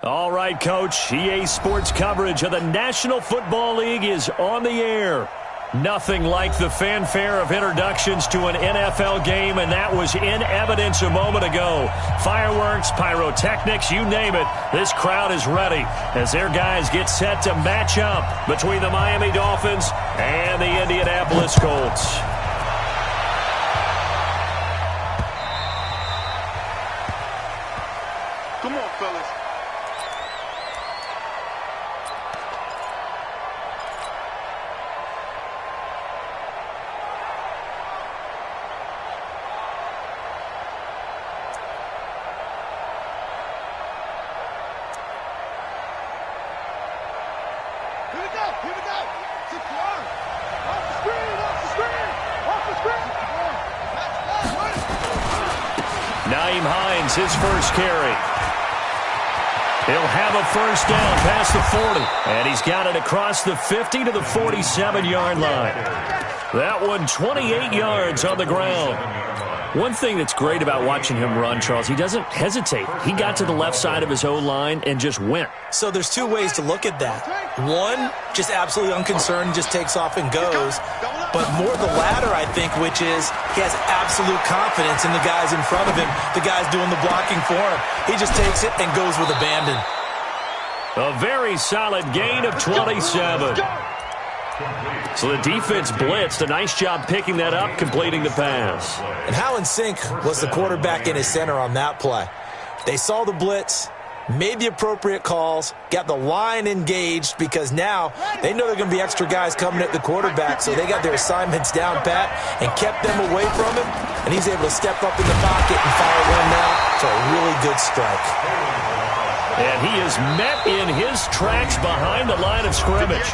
All right, Coach. EA Sports coverage of the National Football League is on the air. Nothing like the fanfare of introductions to an NFL game, and that was in evidence a moment ago. Fireworks, pyrotechnics, you name it. This crowd is ready as their guys get set to match up between the Miami Dolphins and the Indianapolis Colts. Come on, fellas. Nyheim Hines, his first carry. He'll have a first down past the 40. And he's got it across the 50 to the 47-yard line. That one 28 yards on the ground. One thing that's great about watching him run, Charles, he doesn't hesitate. He got to the left side of his O-line and just went. So there's two ways to look at that. One, just absolutely unconcerned, just takes off and goes. But more the latter, I think, which is he has absolute confidence in the guys in front of him, the guys doing the blocking for him. He just takes it and goes with abandon. A very solid gain of 27. So the defense blitzed. A nice job picking that up, completing the pass. And how in sync was the quarterback in his center on that play? They saw the blitz, made the appropriate calls, got the line engaged because now they know they're going to be extra guys coming at the quarterback, so they got their assignments down pat and kept them away from him, and he's able to step up in the pocket and fire one now for a really good strike. And he is met in his tracks behind the line of scrimmage.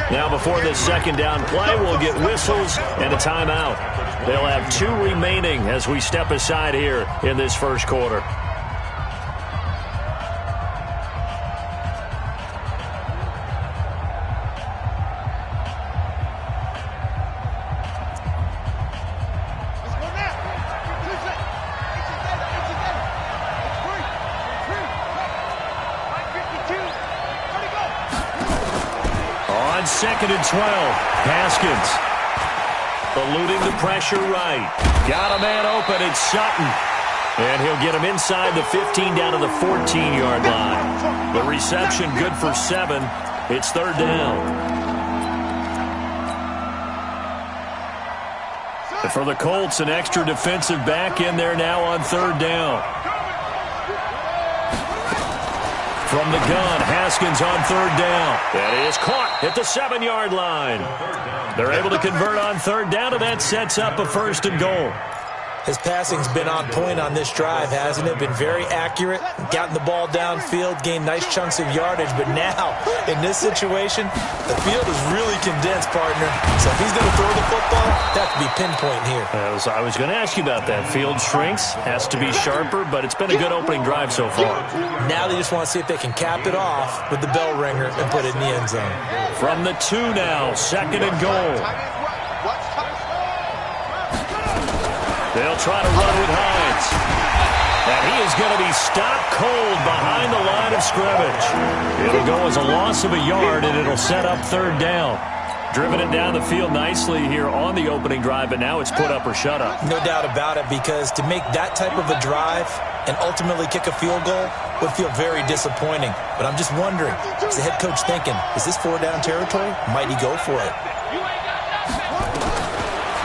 Now before this second down play, we'll get whistles and a timeout. They'll have two remaining as we step aside here in this first quarter. Second and 12. Haskins eluding the pressure right. Got a man open. It's Sutton. And he'll get him inside the 15 down to the 14-yard line. The reception good for 7. It's third down. And for the Colts, an extra defensive back in there now on third down. From the gun, Haskins on third down. That is caught at the 7-yard line. They're able to convert on third down, and that sets up a first and goal. His passing's been on point on this drive, hasn't it? Been very accurate, gotten the ball downfield, gained nice chunks of yardage. But now, in this situation, the field is really condensed, partner. So if he's going to throw the football, that has to be pinpoint here. I was going to ask you about that. Field shrinks, has to be sharper, but it's been a good opening drive so far. Now they just want to see if they can cap it off with the bell ringer and put it in the end zone. From the 2 now, second and goal. They'll try to run with Hines. And he is going to be stopped cold behind the line of scrimmage. It'll go as a loss of a yard, and it'll set up third down. Driven it down the field nicely here on the opening drive, but now it's put up or shut up. No doubt about it, because to make that type of a drive and ultimately kick a field goal would feel very disappointing. But I'm just wondering, is the head coach thinking, is this 4-down territory? Might he go for it?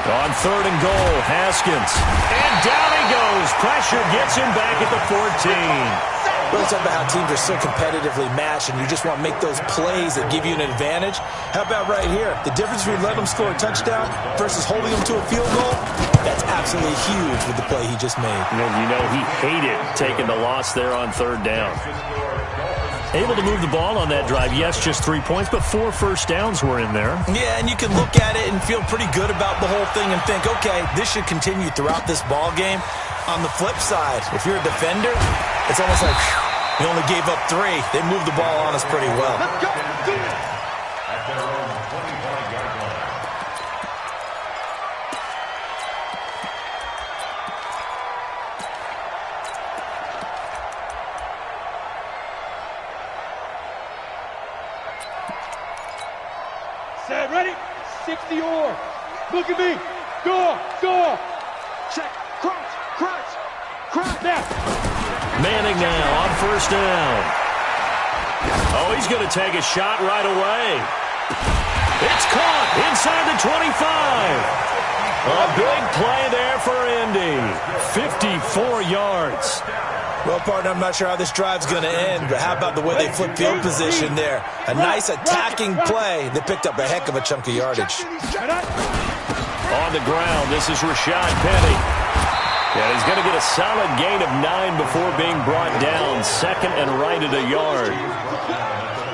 On third and goal, Haskins. And down he goes. Pressure gets him back at the 14. We're talking about how teams are so competitively matched and you just want to make those plays that give you an advantage. How about right here? The difference between letting them score a touchdown versus holding them to a field goal, that's absolutely huge with the play he just made. And you know he hated taking the loss there on third down. Able to move the ball on that drive. Yes, just 3 points, but 4 first downs were in there. Yeah, and you can look at it and feel pretty good about the whole thing and think, okay, this should continue throughout this ball game. On the flip side, if you're a defender, it's almost like, whew, we only gave up 3. They moved the ball on us pretty well. Set, ready? 60 or. Look at me. Go. Check. Crunch. Now. Manning now on first down. Oh, he's going to take a shot right away. It's caught inside the 25. A big play there for Indy. 54 yards. Well, partner, I'm not sure how this drive's going to end, but how about the way they flip field position there? A nice attacking play. They picked up a heck of a chunk of yardage. On the ground, this is Rashad Penny. Yeah, he's going to get a solid gain of 9 before being brought down. Second and right at a yard.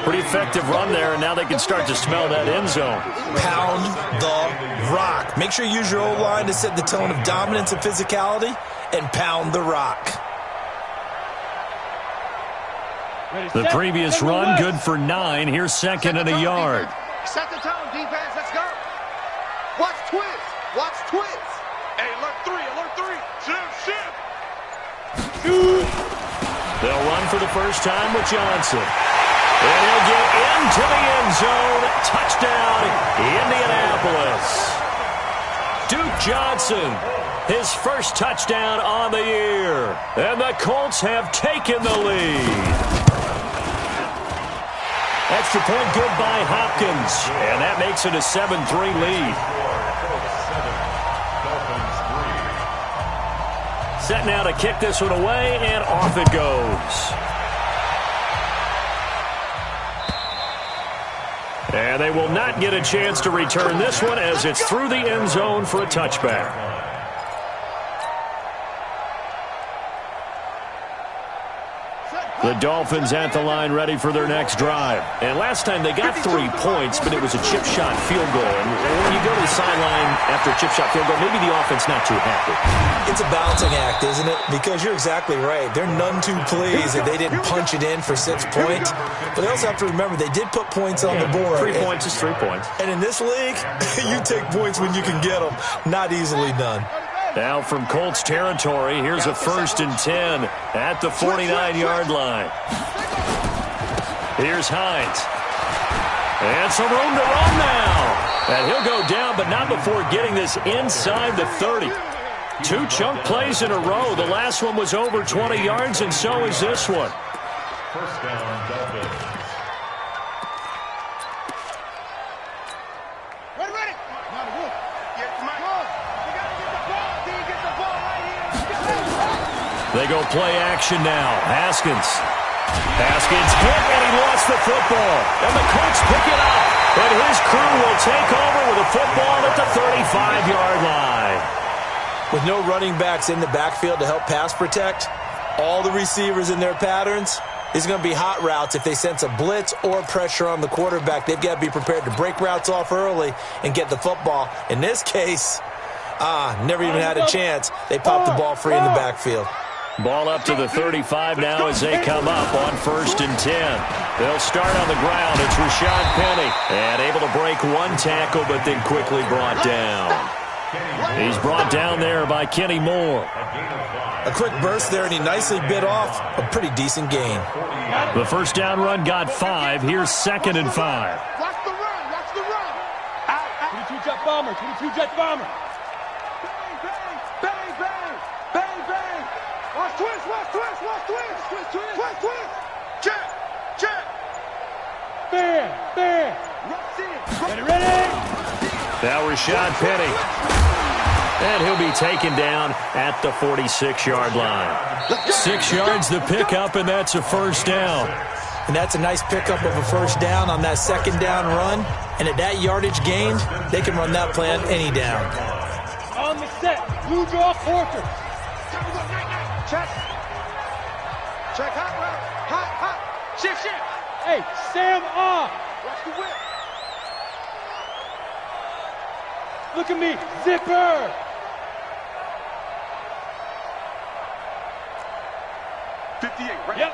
Pretty effective run there, and now they can start to smell that end zone. Pound the rock. Make sure you use your O-line to set the tone of dominance and physicality, and pound the rock. The previous run, good for 9. Here's second and a yard. Set the tone, defense. Let's go. Watch twins. Hey, alert 3. Shift. They'll run for the first time with Johnson. And he'll get into the end zone. Touchdown, Indianapolis. Duke Johnson, his first touchdown on the year. And the Colts have taken the lead. Extra point good by Hopkins. And that makes it a 7-3 lead. Set now to kick this one away, and off it goes. And they will not get a chance to return this one as it's through the end zone for a touchback. The Dolphins at the line ready for their next drive. And last time they got 3 points, but it was a chip shot field goal. And when you go to the sideline after a chip shot field goal, maybe the offense not too happy. It's a balancing act, isn't it? Because you're exactly right. They're none too pleased that they didn't punch it in for 6 points. But they also have to remember they did put points on the board. 3 points is 3 points. And in this league, you take points when you can get them. Not easily done. Now from Colts territory, here's a 1st and 10 at the 49-yard line. Here's Hines. And some room to run now. And he'll go down, but not before getting this inside the 30. 2 chunk plays in a row. The last one was over 20 yards, and so is this one. First down, Dolphins. They go play action now. Haskins hit, and he lost the football. And the Colts pick it up. And his crew will take over with a football at the 35-yard line. With no running backs in the backfield to help pass protect, all the receivers in their patterns, these are going to be hot routes. If they sense a blitz or pressure on the quarterback, they've got to be prepared to break routes off early and get the football. In this case, never even had a chance. They popped the ball free in the backfield. Ball up to the 35 now as they come up on 1st and 10. They'll start on the ground. It's Rashad Penny. And able to break 1 tackle, but then quickly brought down. He's brought down there by Kenny Moore. A quick burst there, and he nicely bit off a pretty decent gain. The first down run got 5. Here's 2nd and 5. Watch the run. 22 jet bomber. Bang. Watch twist. Check. Bam. Ready. Now Rashad Penny. And he'll be taken down at the 46-yard line. 6 yards the pickup, and that's a first down. And that's a nice pickup of a first down on that 2nd down run. And at that yardage gained, they can run that play on any down. On the set. Blue draw quarter. Check. Hot. Shift. Hey, Sam off. Watch the whip. Look at me. Zipper. 58, right? Yep.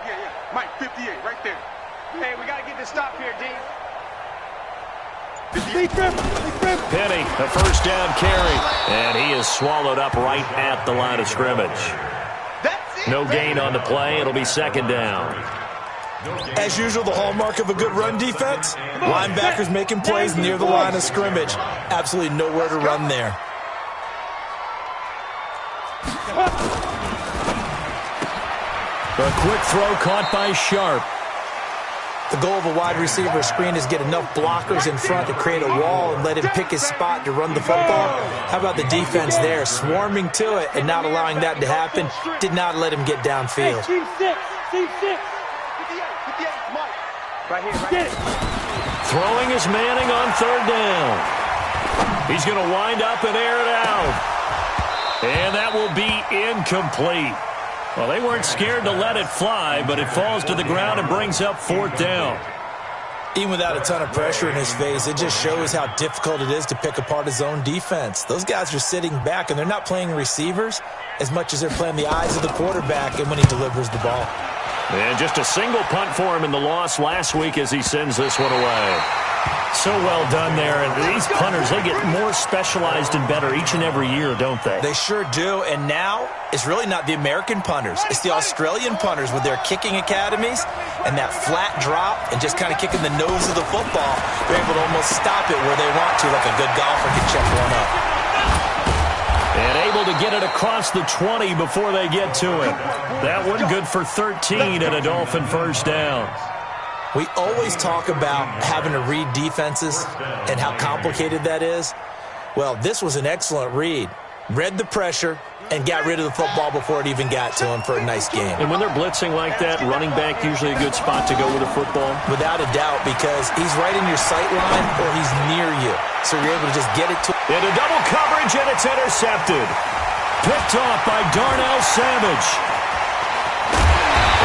Yeah. Mike, 58, right there. Hey, we got to get this stop here, D. Penny, a first down carry. And he is swallowed up right at the line of scrimmage. No gain on the play. It'll be 2nd down. As usual, the hallmark of a good run defense, linebackers making plays near the line of scrimmage. Absolutely nowhere to run there. A quick throw caught by Sharp. The goal of a wide receiver screen is get enough blockers in front to create a wall and let him pick his spot to run the football. How about the defense there, swarming to it and not allowing that to happen? Did not let him get downfield. Right here. Throwing is Manning on third down. He's going to wind up and air it out. And that will be incomplete. Well, they weren't scared to let it fly, but it falls to the ground and brings up fourth down. Even without a ton of pressure in his face, it just shows how difficult it is to pick apart his own defense. Those guys are sitting back, and they're not playing receivers as much as they're playing the eyes of the quarterback and when he delivers the ball. And just a single punt for him in the loss last week as he sends this one away. So well done there. And these punters, they get more specialized and better each and every year, don't they? They sure do. And now it's really not the American punters. It's the Australian punters with their kicking academies and that flat drop and just kind of kicking the nose of the football. They're able to almost stop it where they want to, like a good golfer can check one up. And able to get it across the 20 before they get to it. That one good for 13 and a Dolphin first down. We always talk about having to read defenses and how complicated that is. Well, this was an excellent read. Read the pressure and got rid of the football before it even got to him for a nice game. And when they're blitzing like that, running back usually a good spot to go with the football? Without a doubt, because he's right in your sight line or he's near you. So you're able to just get it to him. Into double coverage, and it's intercepted. Picked off by Darnell Savage.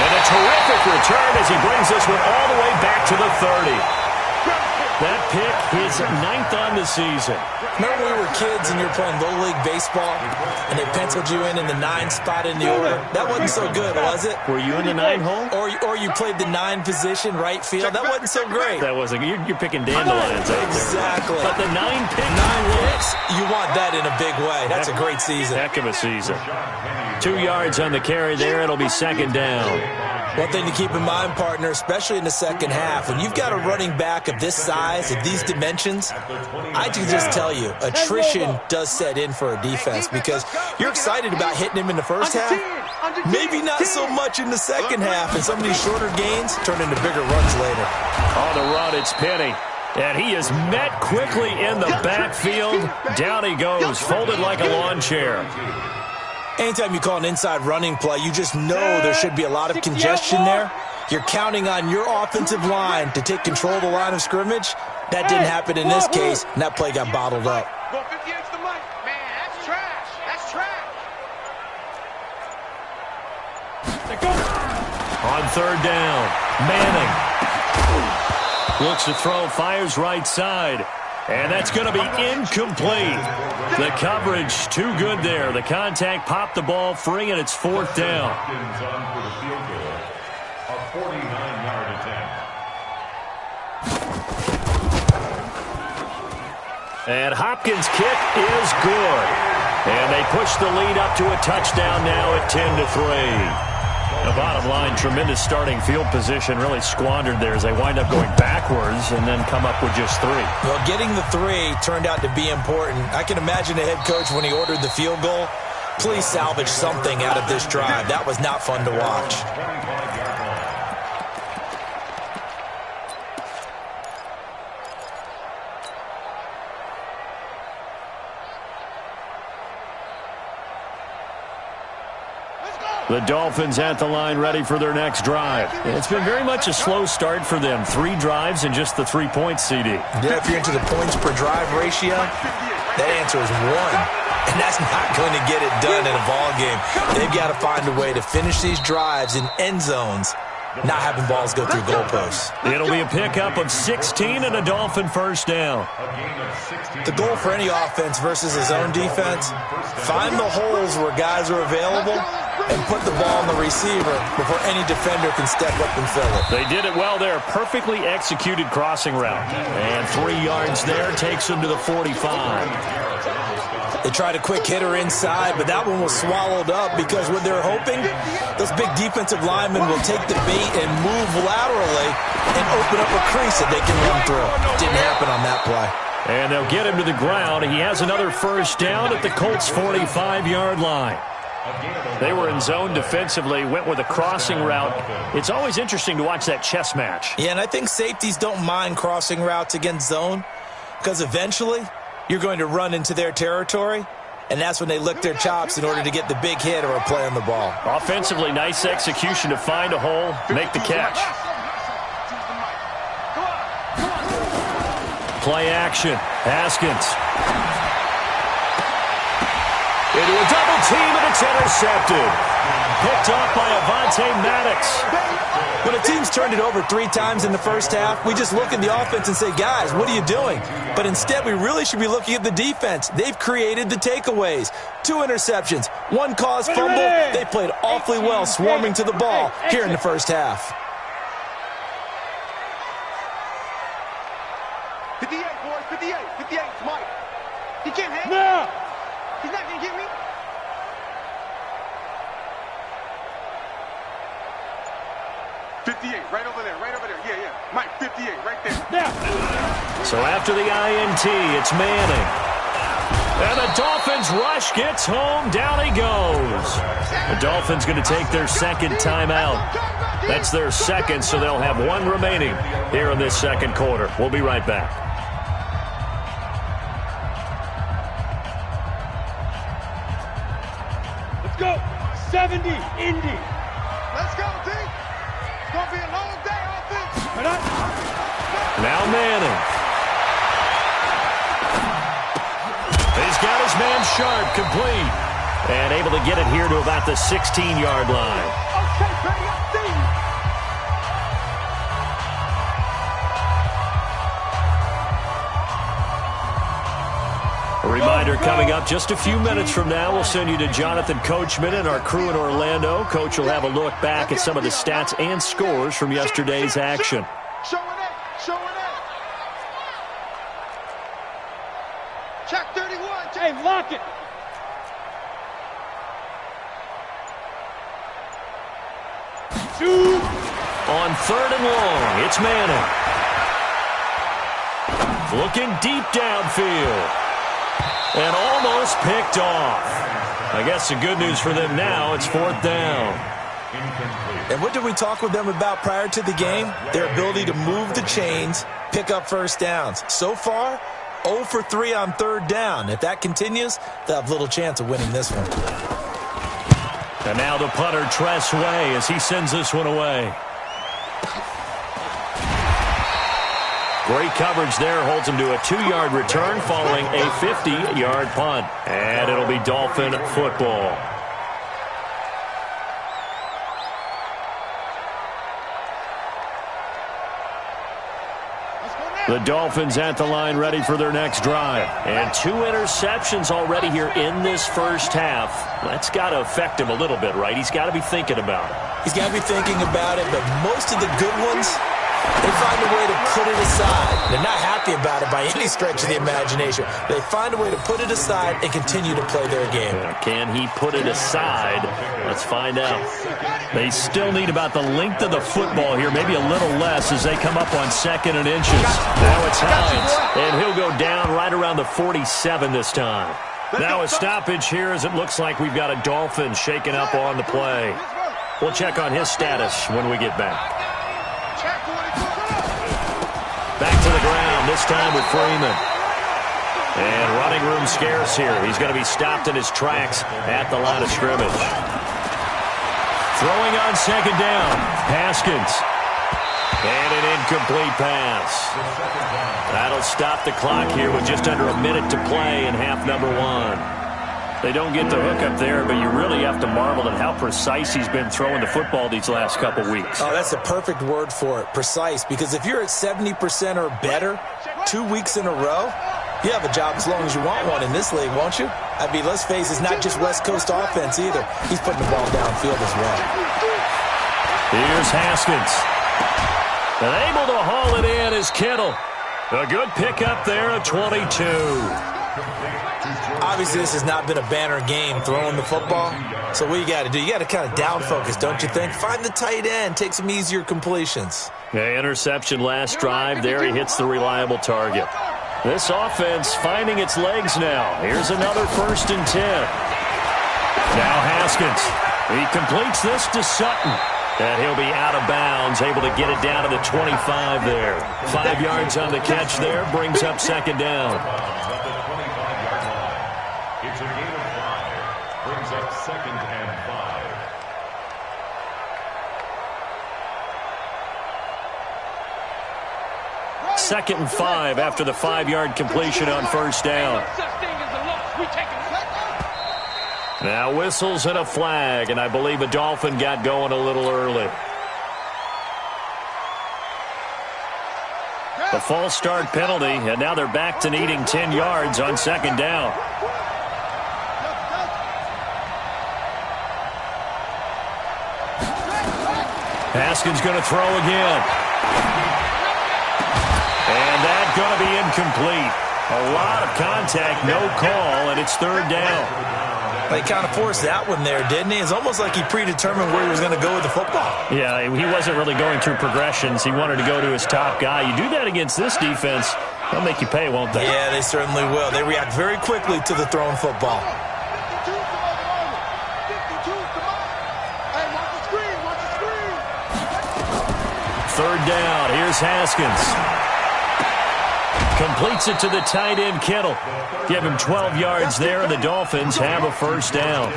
And a terrific return as he brings this one all the way back to the 30. That pick, his 9th on the season. Remember when we were kids and you were playing Little League Baseball and they penciled you in the 9 spot in the order? That wasn't so good, was it? Were you in the 9 hole? Or you played the 9 position, right field? That wasn't so great. That wasn't. You're picking dandelions out there. Exactly. But the 9 picks. 9 picks, you want that in a big way. That's a great season. Heck of a season. 2 yards on the carry there. It'll be second down. One thing to keep in mind, partner, especially in the second half, when you've got a running back of this size, of these dimensions, I can just tell you, attrition does set in for a defense because you're excited about hitting him in the first half, maybe not so much in the second half, and some of these shorter gains turn into bigger runs later. On the run, it's Penny. And he is met quickly in the backfield. Down he goes, folded like a lawn chair. Anytime you call an inside running play, you just know there should be a lot of congestion there. You're counting on your offensive line to take control of the line of scrimmage. That didn't happen in this case, and that play got bottled up. Go 58 to the mic. Man, that's trash. That's trash. On third down, Manning looks to throw, fires right side. And that's going to be incomplete. The coverage too good there. The contact popped the ball free, and it's fourth down. Hopkins on for the field goal. A 49-yard attempt. And Hopkins' kick is good. And they push the lead up to a touchdown now at 10-3. The bottom line, tremendous starting field position, really squandered there as they wind up going backwards and then come up with just 3. Well, getting the 3 turned out to be important. I can imagine the head coach when he ordered the field goal. Please salvage something out of this drive. That was not fun to watch. The Dolphins at the line ready for their next drive. It's been very much a slow start for them. 3 drives and just the 3 points, CD. Yeah, if you're into the points per drive ratio, that answer is 1. And that's not going to get it done in a ball game. They've got to find a way to finish these drives in end zones, not having balls go through goalposts. It'll be a pickup of 16 and a Dolphin first down. The goal for any offense versus his own defense, find the holes where guys are available and put the ball on the receiver before any defender can step up and fill it. They did it well there. Perfectly executed crossing route. And 3 yards there takes them to the 45. They tried a quick hitter inside, but that one was swallowed up because what they're hoping, those big defensive linemen will take the bait and move laterally and open up a crease that they can run through. Didn't happen on that play. And they'll get him to the ground. He has another first down at the Colts' 45-yard line. They were in zone defensively, went with a crossing route. It's always interesting to watch that chess match. Yeah, and I think safeties don't mind crossing routes against zone because eventually you're going to run into their territory, and that's when they lick their chops in order to get the big hit or a play on the ball. Offensively, nice execution to find a hole, make the catch. Play action. Haskins. Into a double team, and it's intercepted. Picked off by Avonte Maddox. When a team's turned it over 3 times in the first half, we just look at the offense and say, guys, what are you doing? But instead, we really should be looking at the defense. They've created the takeaways. 2 interceptions, 1 caused fumble. They played awfully well swarming to the ball here in the first half. 58, boys, 58, 58, it's Mike. He can't hang. Now! He's not going to get me. Right over there, right over there. Yeah, yeah. Mike, 58, right there. Now! So after the INT, it's Manning. And the Dolphins rush gets home. Down he goes. The Dolphins going to take their second timeout. That's their second, so they'll have 1 remaining here in this second quarter. We'll be right back. Let's go! 70, Indy! Let's go, D. It's going to be a long day, offense. Now Manning. He's got his man Sharp complete. And able to get it here to about the 16-yard line. Okay, ready up, D. A reminder coming up just a few minutes from now. We'll send you to Jonathan Coachman and our crew in Orlando. Coach will have a look back at some of the stats and scores from yesterday's action. Showing it, showing it. Check 31. Hey, lock it! Shoot! On 3rd and long, it's Manning. Looking deep downfield. And almost picked off. I guess the good news for them now, it's 4th down. And what did we talk with them about prior to the game? Their ability to move the chains, pick up first downs. So far, 0 for 3 on 3rd down. If that continues, they'll have little chance of winning this one. And now the punter, Tress Way, as he sends this one away. Great coverage there, holds him to a 2-yard return following a 50-yard punt. And it'll be Dolphin football. The Dolphins at the line ready for their next drive. And 2 interceptions already here in this first half. That's got to affect him a little bit, right? He's got to be thinking about it. He's got to be thinking about it, but most of the good ones, they find a way to put it aside. They're not happy about it by any stretch of the imagination. They find a way to put it aside and continue to play their game. Can he put it aside? Let's find out. They still need about the length of the football here, maybe a little less as they come up on 2nd and inches. Now it's Hines, and he'll go down right around the 47 this time. Now a stoppage here as it looks like we've got a Dolphin shaking up on the play. We'll check on his status when we get back. Back to the ground, this time with Freeman. And running room scarce here. He's going to be stopped in his tracks at the line of scrimmage. Throwing on 2nd down, Haskins. And an incomplete pass. That'll stop the clock here with just under a minute to play in half number 1. They don't get the hook up there, but you really have to marvel at how precise he's been throwing the football these last couple weeks. Oh, that's the perfect word for it, precise. Because if you're at 70% or better 2 weeks in a row, you have a job as long as you want one in this league, won't you? I mean, let's face it, it's not just West Coast offense either. He's putting the ball downfield as well. Here's Haskins. And able to haul it in is Kittle. A good pickup there of 22. Obviously, this has not been a banner game throwing the football. So what you got to do, you got to kind of down focus, don't you think? Find the tight end, take some easier completions. Yeah, interception last drive. There he hits the reliable target. This offense finding its legs now. Here's another 1st and 10. Now Haskins. He completes this to Sutton. And he'll be out of bounds, able to get it down to the 25 there. 5 yards on the catch there, brings up 2nd down. It's a gain of 5. Brings up 2nd and 5. 2nd and 5 after the 5-yard completion on 1st down. Now whistles and a flag, and I believe a Dolphin got going a little early. The false start penalty, and now they're back to needing 10 yards on 2nd down. Haskins going to throw again. And that's going to be incomplete. A lot of contact, no call, and it's 3rd down. He kind of forced that one there, didn't he? It's almost like he predetermined where he was going to go with the football. Yeah, he wasn't really going through progressions. He wanted to go to his top guy. You do that against this defense, they'll make you pay, won't they? Yeah, they certainly will. They react very quickly to the thrown football. 3rd down. Here's Haskins. Completes it to the tight end, Kittle. Give him 12 yards there, and the Dolphins have a 1st down.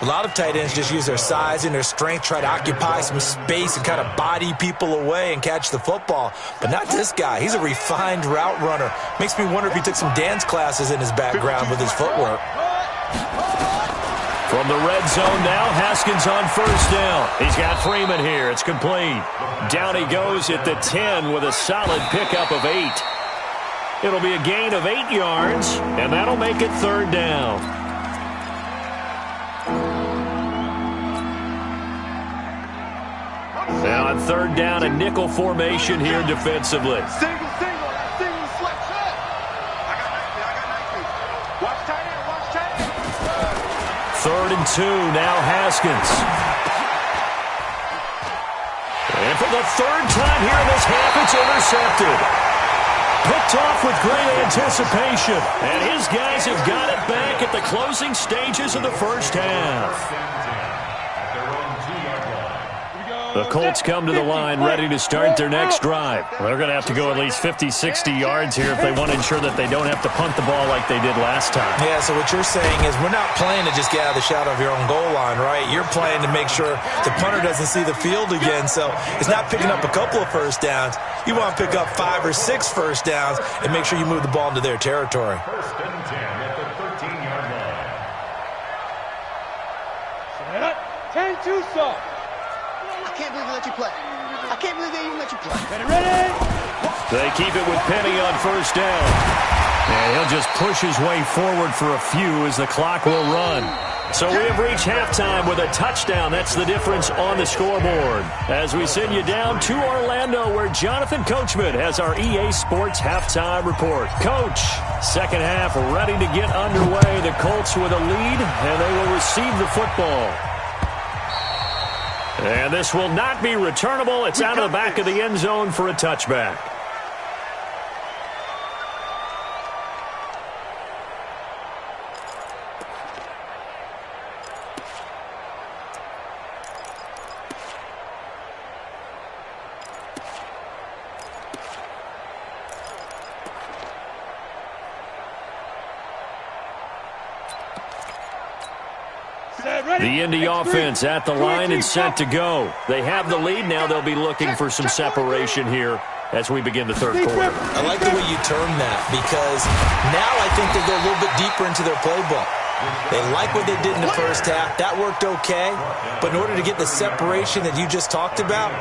A lot of tight ends just use their size and their strength, try to occupy some space and kind of body people away and catch the football. But not this guy. He's a refined route runner. Makes me wonder if he took some dance classes in his background with his footwork. From the red zone now, Haskins on 1st down. He's got Freeman here. It's complete. Down he goes at the 10 with a solid pickup of 8. It'll be a gain of 8 yards, and that'll make it 3rd down. Now on 3rd down, a nickel formation here defensively. Single, flex. I got 19. Watch tight end. 3rd and 2, now Haskins. And for the 3rd time here in this half, it's intercepted. Picked off with great anticipation. And his guys have got it back at the closing stages of the 1st half. The Colts come to the line ready to start their next drive. They're going to have to go at least 50, 60 yards here if they want to ensure that they don't have to punt the ball like they did last time. Yeah, so what you're saying is we're not playing to just get out of the shadow of your own goal line, right? You're playing to make sure the punter doesn't see the field again. So it's not picking up a couple of 1st downs. You want to pick up 5 or 6 1st downs and make sure you move the ball into their territory. 1st and 10 at the 13-yard line. 10-2 stop. I can't believe they let you play. I can't believe they even let you play. Ready? They keep it with Penny on 1st down. And he'll just push his way forward for a few as the clock will run. So we have reached halftime with a touchdown. That's the difference on the scoreboard. As we send you down to Orlando, where Jonathan Coachman has our EA Sports halftime report. Coach, 2nd half ready to get underway. The Colts with a lead, and they will receive the football. And this will not be returnable. It's out of the back of the end zone for a touchback. The Indy offense at the line and set to go. They have the lead. Now they'll be looking for some separation here as we begin the 3rd quarter. I like the way you term that because now I think they go a little bit deeper into their playbook. They like what they did in the 1st half. That worked okay. But in order to get the separation that you just talked about,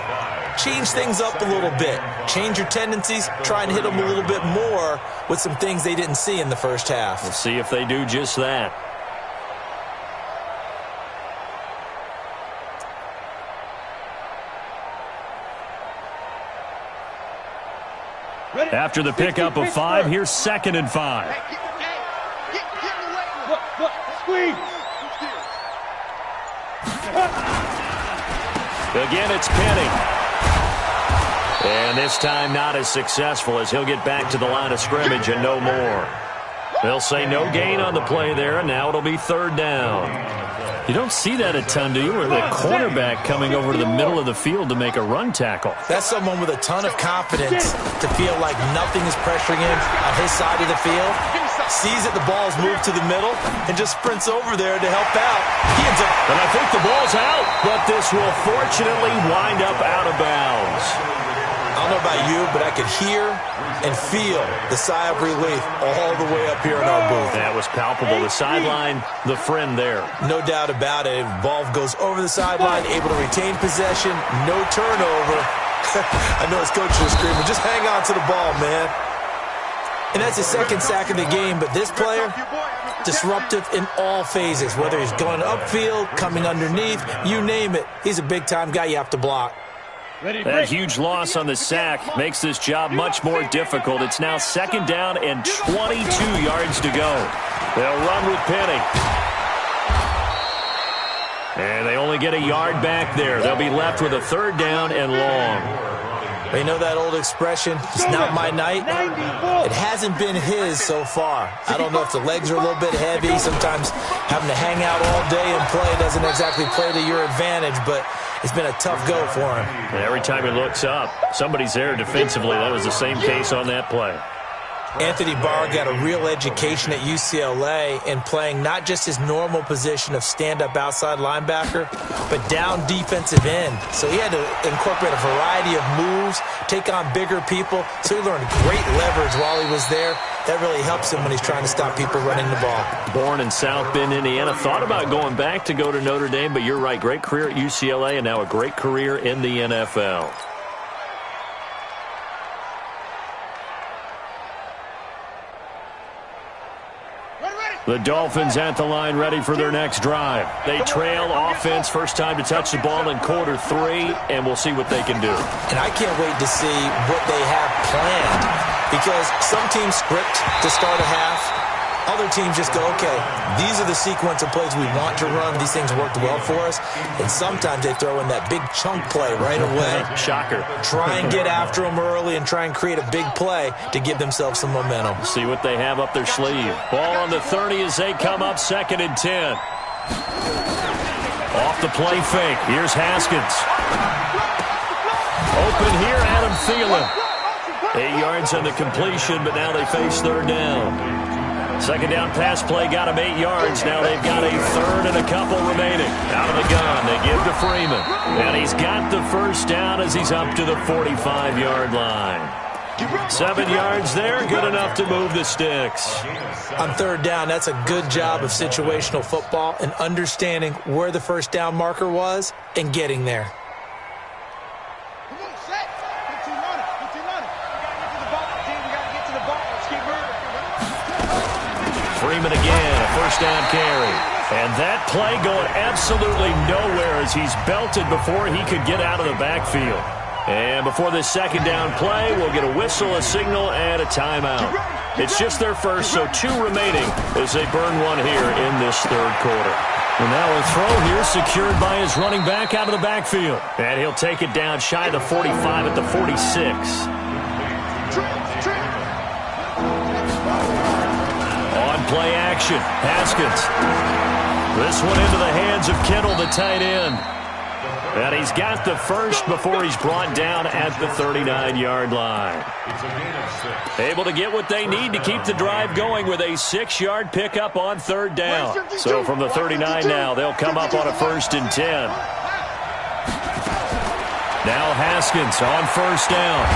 change things up a little bit. Change your tendencies. Try and hit them a little bit more with some things they didn't see in the 1st half. We'll see if they do just that. After the pickup of 5, here's 2nd and 5. Squeeze. Again, it's Penny. And this time not as successful as he'll get back to the line of scrimmage and no more. They'll say no gain on the play there, and now it'll be third down. You don't see that a ton, do you? Where the cornerback coming over to the middle of the field to make a run tackle. That's someone with a ton of confidence to feel like nothing is pressuring him on his side of the field. Sees that the ball's moved to the middle and just sprints over there to help out. He ends up... And I think the ball's out, but this will fortunately wind up out of bounds. I don't know about you, but I could hear and feel the sigh of relief all the way up here in our booth. That was palpable. The sideline, the friend there. No doubt about it. Ball goes over the sideline, able to retain possession, no turnover. I know his coach is screaming, just hang on to the ball, man. And that's his second sack of the game, but this player, disruptive in all phases, whether he's going upfield, coming underneath, you name it. He's a big-time guy you have to block. That huge loss on the sack makes this job much more difficult. It's now second down and 22 yards to go. They'll run with Penny. And they only get a yard back there. They'll be left with a third down and long. You know that old expression, it's not my night? It hasn't been his so far. I don't know if the legs are a little bit heavy. Sometimes having to hang out all day and play doesn't exactly play to your advantage, but it's been a tough go for him. And every time he looks up, somebody's there defensively. That was the same case on that play. Anthony Barr got a real education at UCLA in playing not just his normal position of stand-up outside linebacker, but down defensive end. So he had to incorporate a variety of moves, take on bigger people. So he learned great leverage while he was there. That really helps him when he's trying to stop people running the ball. Born in South Bend, Indiana. Thought about going back to go to Notre Dame, but you're right. Great career at UCLA and now a great career in the NFL. The Dolphins at the line ready for their next drive. They trail offense, first time to touch the ball in quarter 3, and we'll see what they can do. And I can't wait to see what they have planned, because some teams script to start a half. Other teams just go, okay, these are the sequence of plays we want to run. These things worked well for us. And sometimes they throw in that big chunk play right away. Shocker. Try and get after them early and try and create a big play to give themselves some momentum. See what they have up their sleeve. Ball on the 30 as they come up, 2nd and 10. Off the play fake. Here's Haskins. Open here, Adam Thielen. 8 yards on the completion, but now they face third down. Second down pass play got him 8 yards. Now they've got a third and a couple remaining. Out of the gun, they give to Freeman. And he's got the first down as he's up to the 45-yard line. 7 yards there, good enough to move the sticks. On third down, that's a good job of situational football and understanding where the first down marker was and getting there. Freeman again, a first down carry. And that play going absolutely nowhere as he's belted before he could get out of the backfield. And before this second down play, we'll get a whistle, a signal, and a timeout. It's just their first, so 2 remaining as they burn one here in this third quarter. And now a throw here secured by his running back out of the backfield. And he'll take it down shy of the 45 at the 46. Play action. Haskins. This one into the hands of Kittle, the tight end. And he's got the first before he's brought down at the 39-yard line. Able to get what they need to keep the drive going with a 6-yard pickup on third down. So from the 39 now, they'll come up on a 1st and 10. Now Haskins on first down.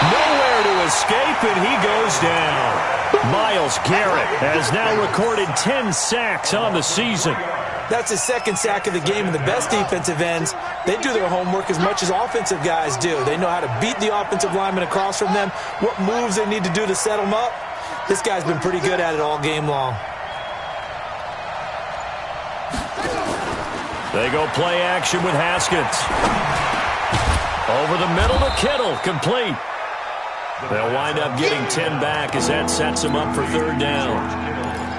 Nowhere to escape, and he goes down. Myles Garrett has now recorded 10 sacks on the season. That's his 2nd sack of the game, and the best defensive ends, they do their homework as much as offensive guys do. They know how to beat the offensive lineman across from them, what moves they need to do to set them up. This guy's been pretty good at it all game long. They go play action with Haskins. Over the middle to Kittle, complete. They'll wind up getting 10 back as that sets them up for third down.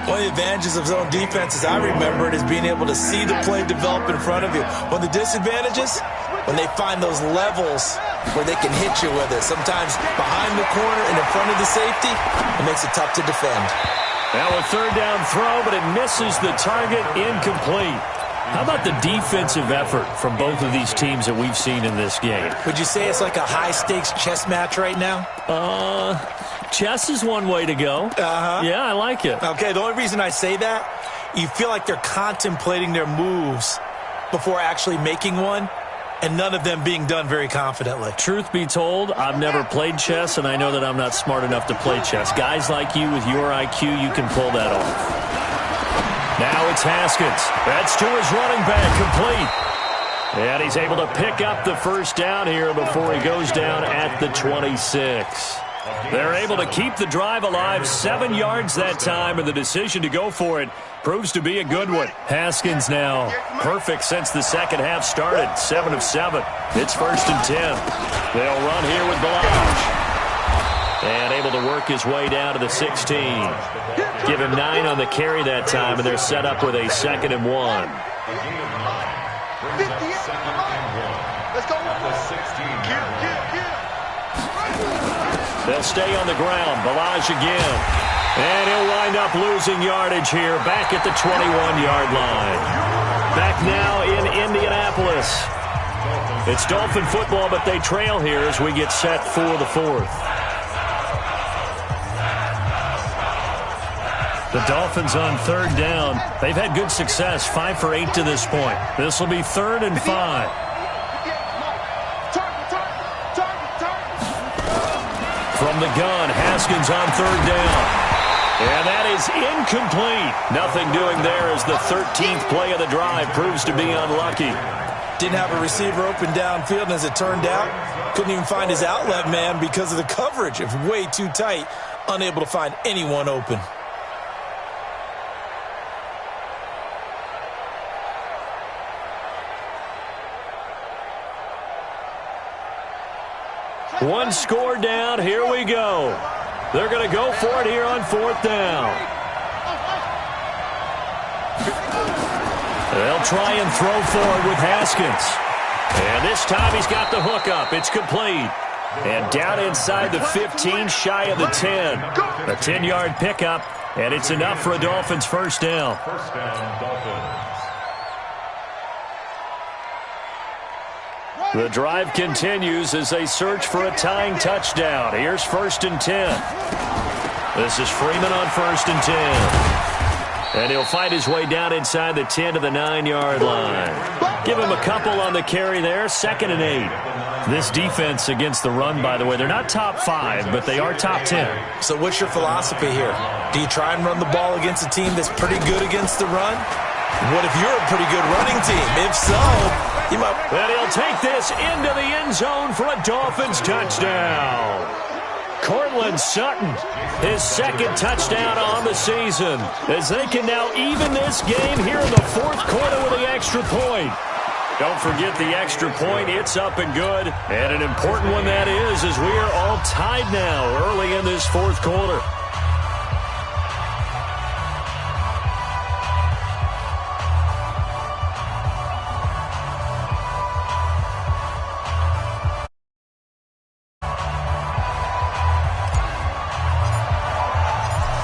One of the advantages of zone defense, as I remember it, is being able to see the play develop in front of you. One of the disadvantages, when they find those levels where they can hit you with it. Sometimes behind the corner and in front of the safety, it makes it tough to defend. Now a third down throw, but it misses the target, incomplete. How about the defensive effort from both of these teams that we've seen in this game? Would you say it's like a high-stakes chess match right now? Chess is one way to go. Yeah, I like it. Okay, the only reason I say that, you feel like they're contemplating their moves before actually making one, and none of them being done very confidently. Truth be told, I've never played chess, and I know that I'm not smart enough to play chess. Guys like you with your IQ, you can pull that off. Now it's Haskins. That's to his running back, complete. And he's able to pick up the first down here before he goes down at the 26. They're able to keep the drive alive, 7 yards that time, and the decision to go for it proves to be a good one. Haskins now perfect since the second half started, 7 of 7. It's 1st and 10. They'll run here with Balaj. And able to work his way down to the 16. Give him 9 on the carry that time, and they're set up with a 2nd and 1. Let's go. They'll stay on the ground. Balaj again. And he'll wind up losing yardage here back at the 21-yard line. Back now in Indianapolis. It's Dolphin football, but they trail here as we get set for the 4th. The Dolphins on 3rd down. They've had good success, 5 for 8 to this point. This will be 3rd and 5. From the gun, Haskins on 3rd down. And that is incomplete. Nothing doing there as the 13th play of the drive proves to be unlucky. Didn't have a receiver open downfield, and as it turned out, couldn't even find his outlet man because of the coverage. It was way too tight, unable to find anyone open. One score down. Here we go. They're going to go for it here on 4th down. They'll try and throw forward with Haskins. And this time he's got the hook up. It's complete. And down inside the 15, shy of the 10. A 10-yard pickup, and it's enough for a Dolphins first down. First down, Dolphins. The drive continues as they search for a tying touchdown. Here's 1st and 10. This is Freeman on 1st and 10. And he'll fight his way down inside the 10 to the 9-yard line. Give him a couple on the carry there, 2nd and 8. This defense against the run, by the way, they're not top 5, but they are top 10. So what's your philosophy here? Do you try and run the ball against a team that's pretty good against the run? What if you're a pretty good running team? If so, you might... And he'll take this into the end zone for a Dolphins touchdown. Courtland Sutton, his 2nd touchdown on the season, as they can now even this game here in the 4th quarter with the extra point. Don't forget the extra point. It's up and good. And an important one that is, as we are all tied now early in this 4th quarter.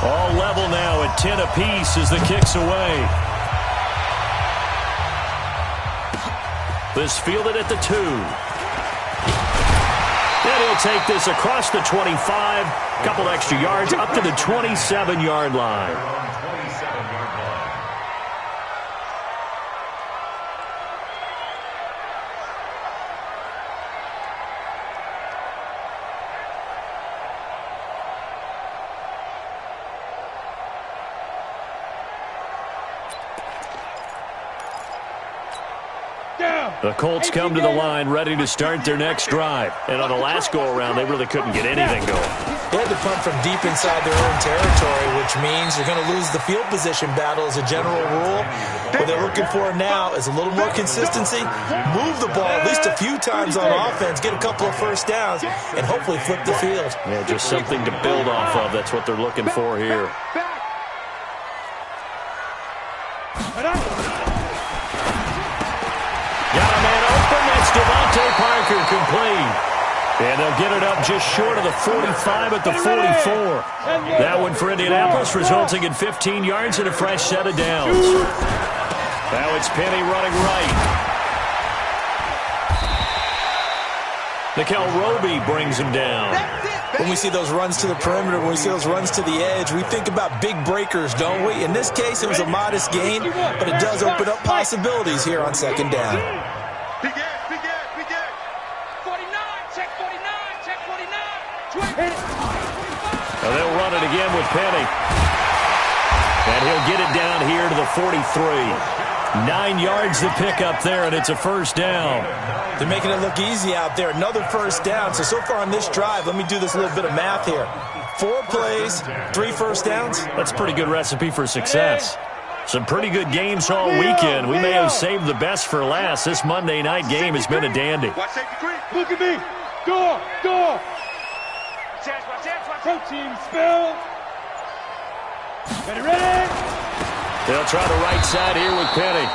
All level now at 10 apiece as the kick's away. This fielded at the 2. And he'll take this across the 25. Couple extra yards up to the 27-yard line. The Colts come to the line ready to start their next drive. And on the last go-around, they really couldn't get anything going. They had to punt from deep inside their own territory, which means you're going to lose the field position battle as a general rule. What they're looking for now is a little more consistency, move the ball at least a few times on offense, get a couple of first downs, and hopefully flip the field. Yeah, just something to build off of. That's what they're looking for here. Got a man open. That's Devontae Parker complete. And they'll get it up just short of the 45 at the 44. That one for Indianapolis, resulting in 15 yards and a fresh set of downs. Now it's Penny running right. Nickel Roby brings him down. When we see those runs to the perimeter, when we see those runs to the edge, we think about big breakers, don't we? In this case, it was a modest gain, but it does open up possibilities here on second down. Big edge, big edge, big edge. 49, check 49, check 49. Now they'll run it again with Penny. And he'll get it down here to the 43. 9 yards to pick up there, and it's a first down. They're making it look easy out there. Another first down. So far on this drive, let me do this little bit of math here. 4 plays, 3 first downs. That's a pretty good recipe for success. Some pretty good games all weekend. We may have saved the best for last. This Monday night game has been a dandy. Watch safety creep. Look at me. Door, door. Protein spill. Ready? They'll try the right side here with Penny.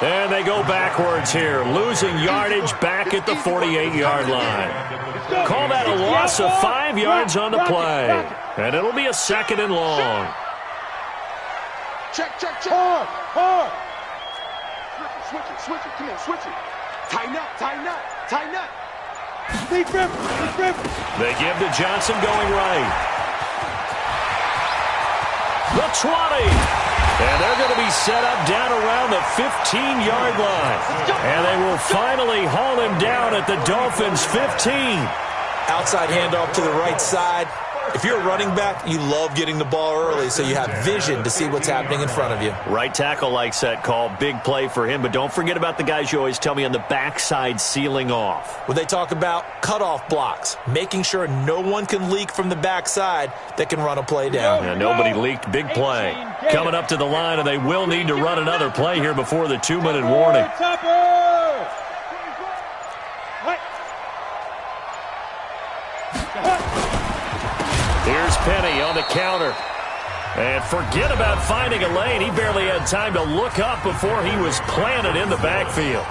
And they go backwards here, losing yardage back at the 48-yard line. Call that a loss of 5 yards on the play. And it'll be a second and long. Check, check, check. Hard. Switch it, come on, switch it. Tighten up. Deep rip. They give to Johnson going right. The 20. And they're going to be set up down around the 15-yard line. And they will finally haul him down at the Dolphins' 15. Outside handoff to the right side. If you're a running back, you love getting the ball early so you have vision to see what's happening in front of you. Right tackle likes that call. Big play for him. But don't forget about the guys you always tell me on the backside sealing off. When they talk about cutoff blocks, making sure no one can leak from the backside that can run a play down. Yeah, nobody leaked. Big play. Coming up to the line, and they will need to run another play here before the 2-minute warning. Here's Penny on the counter. And forget about finding a lane. He barely had time to look up before he was planted in the backfield.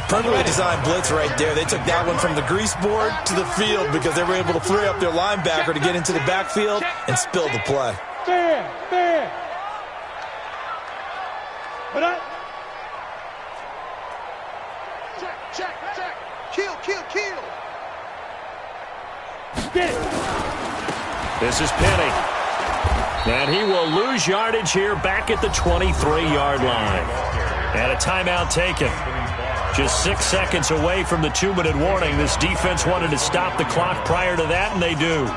Perfectly designed blitz right there. They took that one from the grease board to the field because they were able to free up their linebacker to get into the backfield and spill the play. Fair. Check. Kill. Get it. This is Penny. And he will lose yardage here back at the 23-yard line. And a timeout taken. Just 6 seconds away from the 2-minute warning. This defense wanted to stop the clock prior to that, and they do.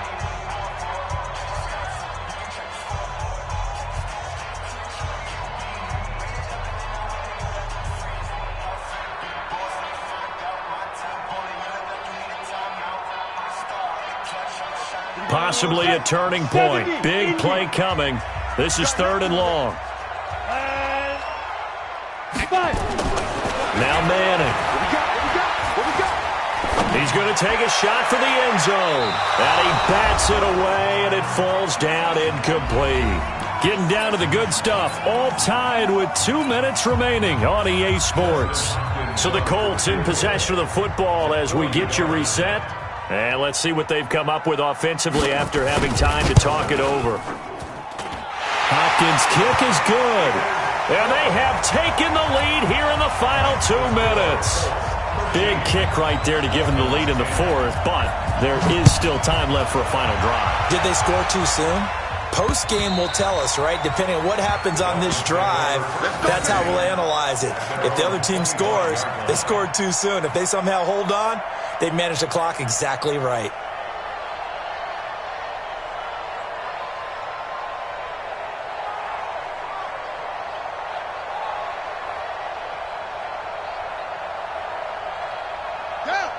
Possibly a turning point. Big play coming. This is 3rd and long. Now Manning. He's going to take a shot for the end zone. And he bats it away, and it falls down incomplete. Getting down to the good stuff. All tied with 2 minutes remaining on EA Sports. So the Colts in possession of the football as we get you reset. And let's see what they've come up with offensively after having time to talk it over. Hopkins' kick is good. And they have taken the lead here in the final 2 minutes. Big kick right there to give them the lead in the 4th, but there is still time left for a final drive. Did they score too soon? Post-game will tell us, right? Depending on what happens on this drive, that's how we'll analyze it. If the other team scores, they scored too soon. If they somehow hold on, they managed the clock exactly right.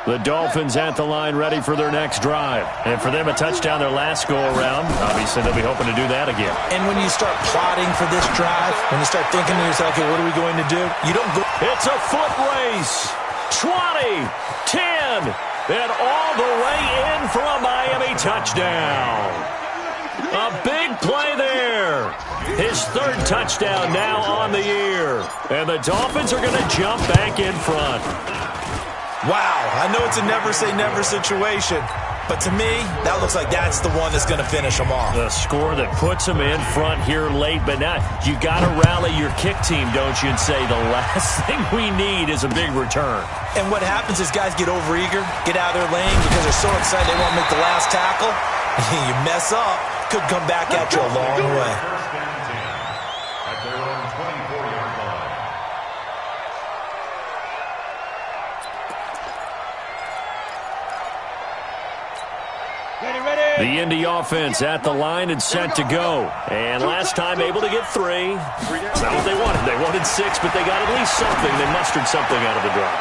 The Dolphins at the line ready for their next drive. And for them, a touchdown their last go-around. Obviously, they'll be hoping to do that again. And when you start plotting for this drive, when you start thinking to yourself, okay, what are we going to do? You don't go. It's a foot race. 20, 10, and all the way in for a Miami touchdown. A big play there. His third touchdown now on the year. And the Dolphins are going to jump back in front. Wow, I know it's a never-say-never situation, but to me, that looks like that's the one that's going to finish them off. The score that puts them in front here late, but now you got to rally your kick team, don't you, and say the last thing we need is a big return. And what happens is guys get overeager, get out of their lane because they're so excited they want to make the last tackle. You mess up, could come back at you a long way. First down 10 at their own 24-yard line. The Indy offense at the line and set to go. And last time able to get 3. It's not what they wanted. They wanted 6, but they got at least something. They mustered something out of the drive.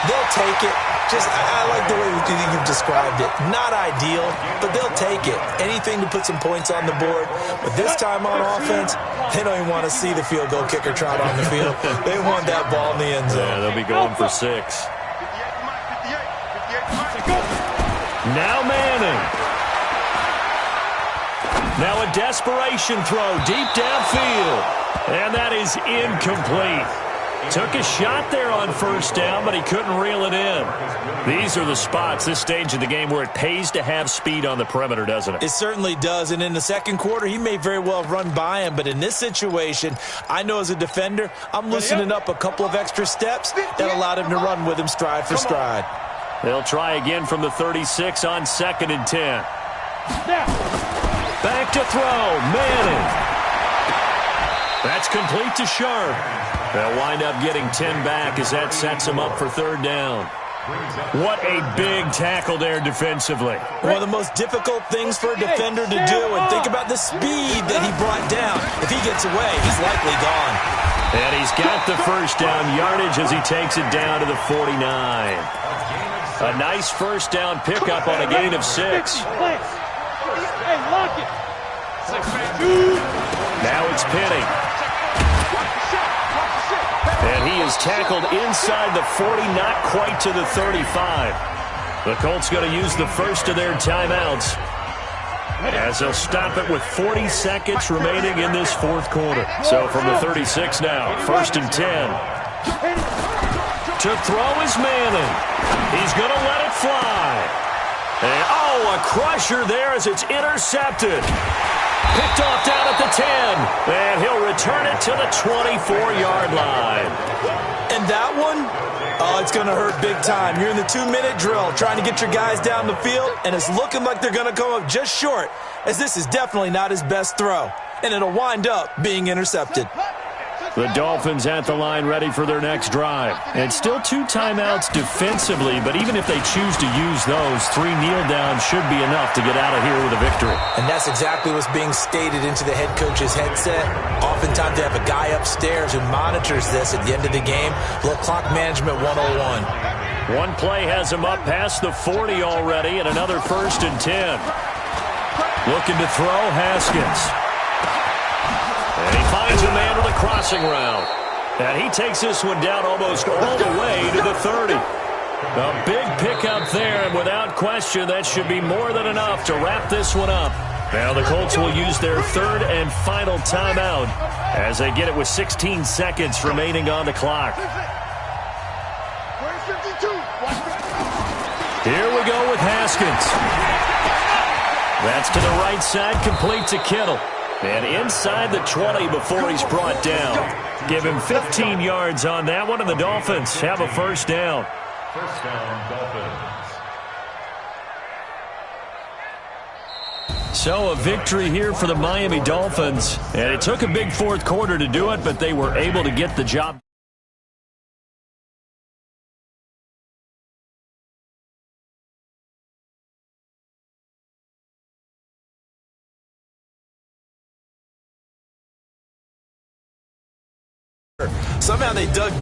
They'll take it. I like the way you've described it. Not ideal, but they'll take it. Anything to put some points on the board. But this time on offense, they don't even want to see the field goal kicker trot on the field. They want that ball in the end zone. Yeah, they'll be going for 6. Now Manning. Now a desperation throw deep downfield. And that is incomplete. Took a shot there on first down, but he couldn't reel it in. These are the spots, this stage of the game, where it pays to have speed on the perimeter, doesn't it? It certainly does, and in the second quarter, he may very well run by him, but in this situation, I know as a defender, I'm loosening up a couple of extra steps that allowed him to run with him stride for stride. They'll try again from the 36 on 2nd and 10. Back to throw, Manning. That's complete to Sharp. They'll wind up getting 10 back as that sets them up for 3rd down. What a big tackle there defensively. One of the most difficult things for a defender to do, and think about the speed that he brought down. If he gets away, he's likely gone. And he's got the first down yardage as he takes it down to the 49. A nice first down pickup on a gain of 6. Hey, lock it. Now it's Penny. And he is tackled inside the 40, not quite to the 35. The Colts going to use the first of their timeouts as they'll stop it with 40 seconds remaining in this 4th quarter. So from the 36 now, 1st and 10. To throw is Manning. He's going to let it fly. And, a crusher there as it's intercepted. Picked off down at the 10. And he'll return it to the 24-yard line. And that one, it's going to hurt big time. You're in the 2-minute drill trying to get your guys down the field, and it's looking like they're going to come up just short, as this is definitely not his best throw. And it'll wind up being intercepted. The Dolphins at the line ready for their next drive. And still 2 timeouts defensively, but even if they choose to use those, 3 kneel downs should be enough to get out of here with a victory. And that's exactly what's being stated into the head coach's headset. Oftentimes they have a guy upstairs who monitors this at the end of the game. Little clock management 101. One play has him up past the 40 already, and another 1st and 10. Looking to throw, Haskins. And he finds a man with a crossing route. And he takes this one down almost all the way to the 30. A big pickup there, and without question, that should be more than enough to wrap this one up. Now the Colts will use their 3rd and final timeout as they get it with 16 seconds remaining on the clock. Here we go with Haskins. That's to the right side, complete to Kittle. And inside the 20 before he's brought down. Give him 15 yards on that one, and the Dolphins have a first down. First down, Dolphins. So a victory here for the Miami Dolphins. And it took a big 4th quarter to do it, but they were able to get the job. Somehow they dug